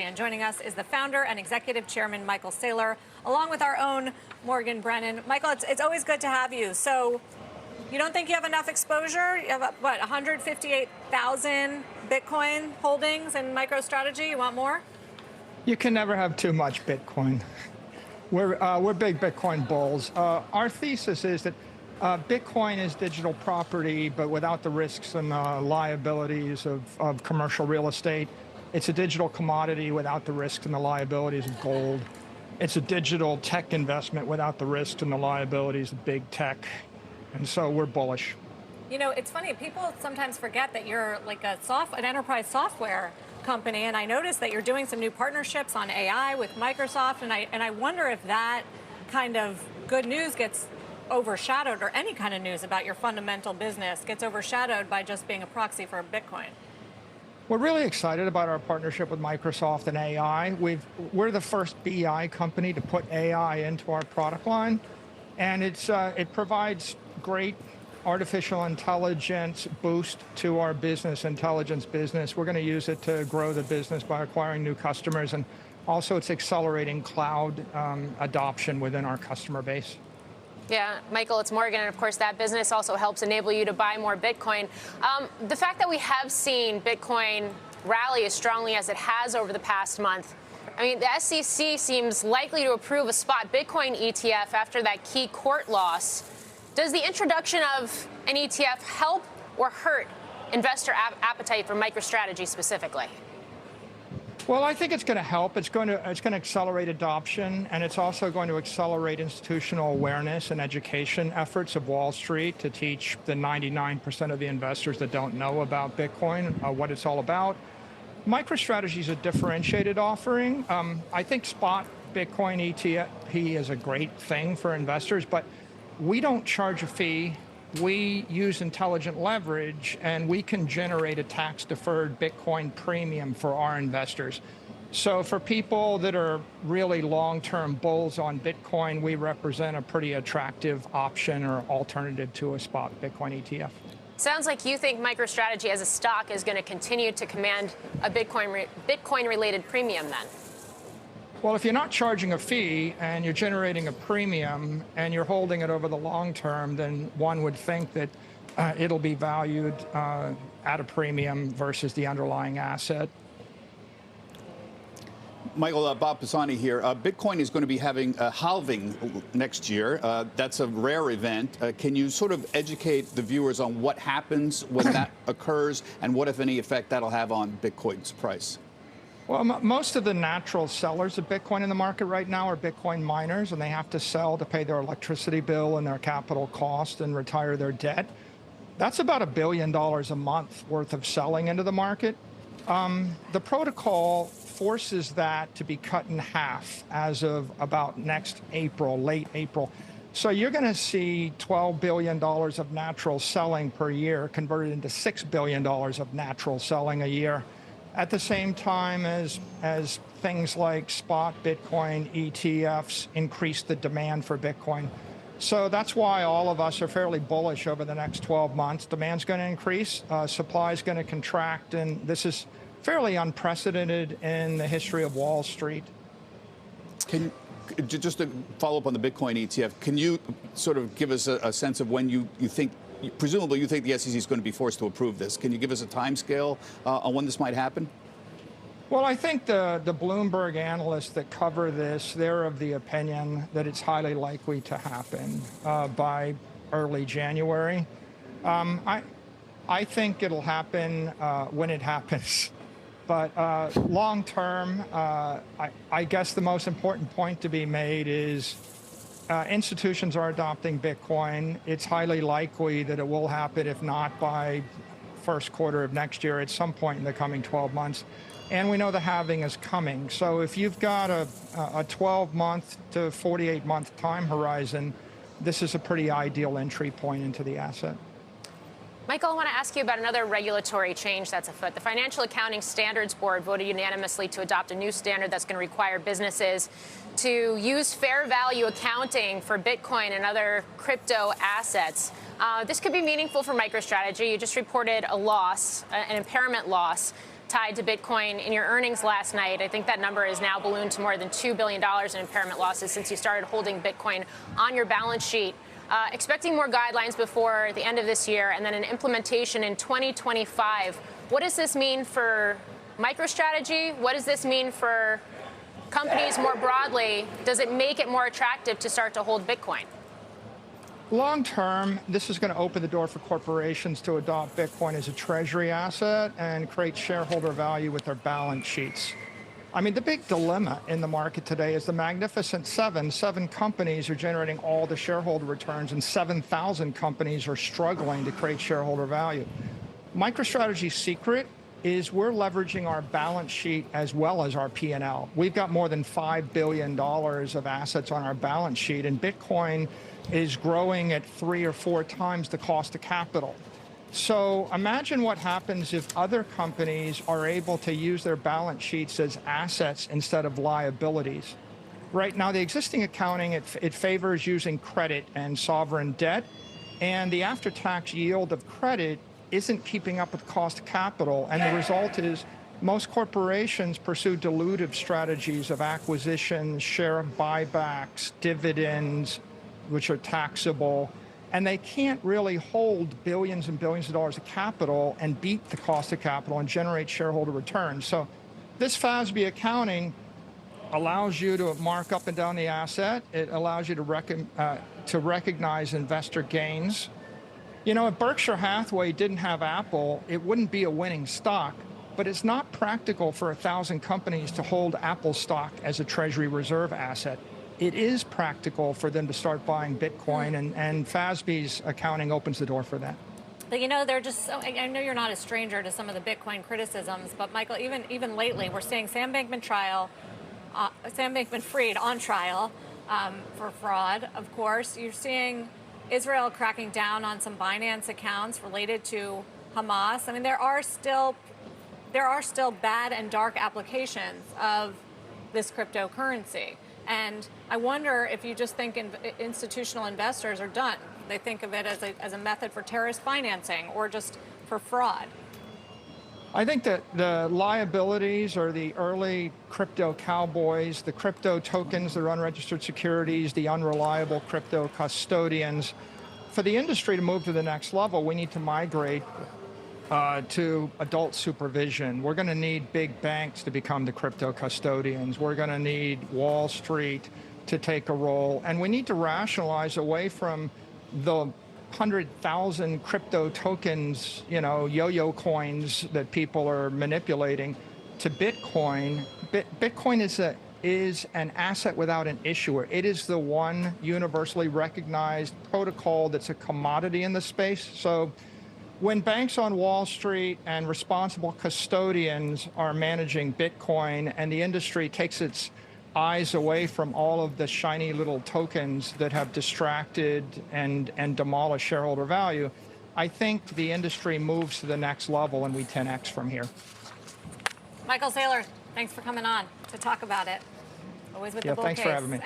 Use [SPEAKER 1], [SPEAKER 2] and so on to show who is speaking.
[SPEAKER 1] And joining us is the founder and executive chairman, Michael Saylor, along with our own Morgan Brennan. Michael, it's always good to have you. So you don't think you have enough exposure? You have, what, 158,000 Bitcoin holdings in MicroStrategy? You want more?
[SPEAKER 2] You can never have too much Bitcoin. We're big Bitcoin bulls. Our thesis is that Bitcoin is digital property, but without the risks and liabilities of commercial real estate. It's a digital commodity without the risks and the liabilities of gold. It's a digital tech investment without the risks and the liabilities of big tech. And so we're bullish.
[SPEAKER 1] You know, it's funny. People sometimes forget that you're like an enterprise software company. And I noticed that you're doing some new partnerships on AI with Microsoft. And I wonder if that kind of good news gets overshadowed, or any kind of news about your fundamental business gets overshadowed by just being a proxy for Bitcoin.
[SPEAKER 2] We're really excited about our partnership with Microsoft and AI. We're the first BI company to put AI into our product line, and it provides great artificial intelligence boost to our business intelligence business. We're going to use it to grow the business by acquiring new customers, and also it's accelerating cloud adoption within our customer base.
[SPEAKER 3] Yeah, Michael, it's Morgan, and of course that business also helps enable you to buy more Bitcoin. The fact that we have seen Bitcoin rally as strongly as it has over the past month, I mean, the SEC seems likely to approve a spot Bitcoin ETF after that key court loss. Does the introduction of an ETF help or hurt investor appetite for MicroStrategy specifically?
[SPEAKER 2] Well, I think it's going to help. It's going to accelerate adoption, and it's also going to accelerate institutional awareness and education efforts of Wall Street to teach the 99% of the investors that don't know about Bitcoin what it's all about. MicroStrategy is a differentiated offering. I think spot Bitcoin ETF is a great thing for investors, but we don't charge a fee. We use intelligent leverage, and we can generate a tax-deferred Bitcoin premium for our investors. So for people that are really long-term bulls on Bitcoin, we represent a pretty attractive option or alternative to a spot Bitcoin ETF.
[SPEAKER 3] Sounds like you think MicroStrategy as a stock is going to continue to command a Bitcoin-related premium then?
[SPEAKER 2] Well, if you're not charging a fee and you're generating a premium and you're holding it over the long term, then one would think that it'll be valued at a premium versus the underlying asset.
[SPEAKER 4] Michael, Bob Pisani here. Bitcoin is going to be having a halving next year. That's a rare event. Can you sort of educate the viewers on what happens when that occurs and what, if any, effect that'll have on Bitcoin's price?
[SPEAKER 2] Well, most of the natural sellers of Bitcoin in the market right now are Bitcoin miners, and they have to sell to pay their electricity bill and their capital cost and retire their debt. That's about $1 billion a month worth of selling into the market. The protocol forces that to be cut in half as of about next April, late April. So you're going to see $12 billion of natural selling per year converted into $6 billion of natural selling a year, at the same time as things like spot Bitcoin ETFs increase the demand for Bitcoin. So that's why all of us are fairly bullish over the next 12 months. Demand's going to increase, supply is going to contract, and this is fairly unprecedented in the history of Wall Street.
[SPEAKER 4] Just to follow up on the Bitcoin ETF, can you sort of give us a sense of when you think, presumably you think the SEC is going to be forced to approve this. Can you give us a time scale on when this might happen?
[SPEAKER 2] Well, I think the Bloomberg analysts that cover this, they're of the opinion that it's highly likely to happen by early January. I think it'll happen when it happens. But long term, I guess the most important point to be made is institutions are adopting Bitcoin. It's highly likely that it will happen, if not by first quarter of next year, at some point in the coming 12 months. And we know the halving is coming. So if you've got a 12-month to 48-month time horizon, this is a pretty ideal entry point into the asset.
[SPEAKER 3] Michael, I want to ask you about another regulatory change that's afoot. The Financial Accounting Standards Board voted unanimously to adopt a new standard that's going to require businesses to use fair value accounting for Bitcoin and other crypto assets. This could be meaningful for MicroStrategy. You just reported a loss, an impairment loss. tied to Bitcoin in your earnings last night. I think that number is now ballooned to more than $2 billion in impairment losses since you started holding Bitcoin on your balance sheet. Expecting more guidelines before the end of this year and then an implementation in 2025. What does this mean for MicroStrategy? What does this mean for companies more broadly? Does it make it more attractive to start to hold Bitcoin?
[SPEAKER 2] Long term, this is going to open the door for corporations to adopt Bitcoin as a treasury asset and create shareholder value with their balance sheets. I mean, the big dilemma in the market today is the Magnificent Seven. 7 companies are generating all the shareholder returns, and 7,000 companies are struggling to create shareholder value. MicroStrategy's secret is we're leveraging our balance sheet as well as our P&L. We've got more than $5 billion of assets on our balance sheet, and Bitcoin is growing at 3 or 4 times the cost of capital. So imagine what happens if other companies are able to use their balance sheets as assets instead of liabilities. Right now, the existing accounting, it favors using credit and sovereign debt, and the after-tax yield of credit isn't keeping up with cost of capital, and the result is most corporations pursue dilutive strategies of acquisitions, share buybacks, dividends, which are taxable, and they can't really hold billions and billions of dollars of capital and beat the cost of capital and generate shareholder returns. So this FASB accounting allows you to mark up and down the asset. It allows you to recognize investor gains. You know, if Berkshire Hathaway didn't have Apple, it wouldn't be a winning stock, but it's not practical for 1,000 companies to hold Apple stock as a treasury reserve asset. It is practical for them to start buying Bitcoin, and FASB's accounting opens the door for that.
[SPEAKER 1] But you know, they're just so, I know you're not a stranger to some of the Bitcoin criticisms, but Michael, even lately, we're seeing Sam Bankman-Fried on trial for fraud, of course. You're seeing Israel cracking down on some Binance accounts related to Hamas. I mean, there are still bad and dark applications of this cryptocurrency. And I wonder if you just think institutional investors are done. They think of it as a method for terrorist financing or just for fraud.
[SPEAKER 2] I think that the liabilities are the early crypto cowboys, the crypto tokens, the unregistered securities, the unreliable crypto custodians. For the industry to move to the next level, we need to migrate to adult supervision. We're going to need big banks to become the crypto custodians. We're going to need Wall Street to take a role. And we need to rationalize away from the 100,000 crypto tokens, you know, yo-yo coins that people are manipulating, to Bitcoin. Bitcoin is an asset without an issuer. It is the one universally recognized protocol that's a commodity in the space. So when banks on Wall Street and responsible custodians are managing Bitcoin and the industry takes its eyes away from all of the shiny little tokens that have distracted and demolished shareholder value, I think the industry moves to the next level and we 10x from here.
[SPEAKER 1] Michael Saylor, thanks for coming on to talk about it. Always with the bull
[SPEAKER 2] thanks
[SPEAKER 1] case.
[SPEAKER 2] for having me.